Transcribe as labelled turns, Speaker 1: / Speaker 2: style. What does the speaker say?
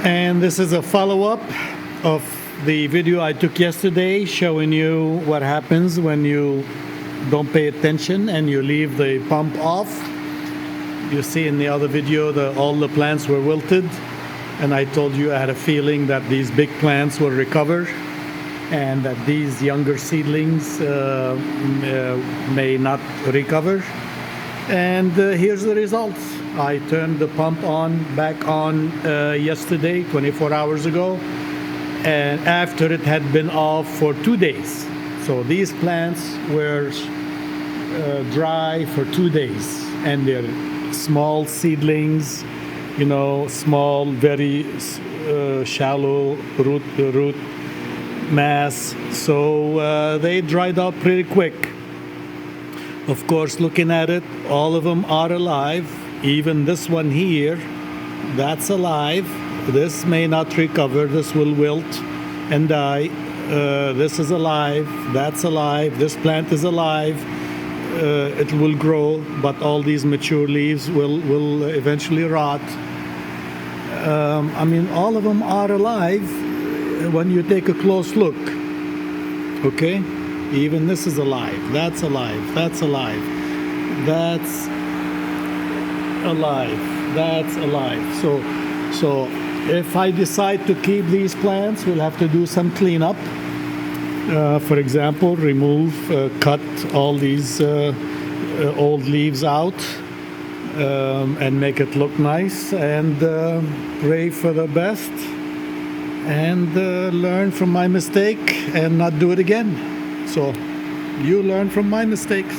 Speaker 1: And this is a follow-up of the video I took yesterday showing you what happens when you don't pay attention and you leave the pump off. You see in the other video that all the plants were wilted, and I told you I had a feeling that these big plants will recover and that these younger seedlings may not recover. And here's the results. I turned the pump back on yesterday, 24 hours ago, and after it had been off for 2 days. So these plants were dry for 2 days, and they're small seedlings, small, very shallow root mass. So they dried up pretty quick. Of course, looking at it, all of them are alive. Even this one here, that's alive. This may not recover. This will wilt and die. This is alive. That's alive. This plant is alive. It will grow, but all these mature leaves will eventually rot. All of them are alive when you take a close look. Okay? Even this is alive. That's alive. That's alive. That's alive. That's alive. So if I decide to keep these plants, we'll have to do some cleanup. For example, cut all these old leaves out and make it look nice, and pray for the best, and learn from my mistake and not do it again. So you learn from my mistakes.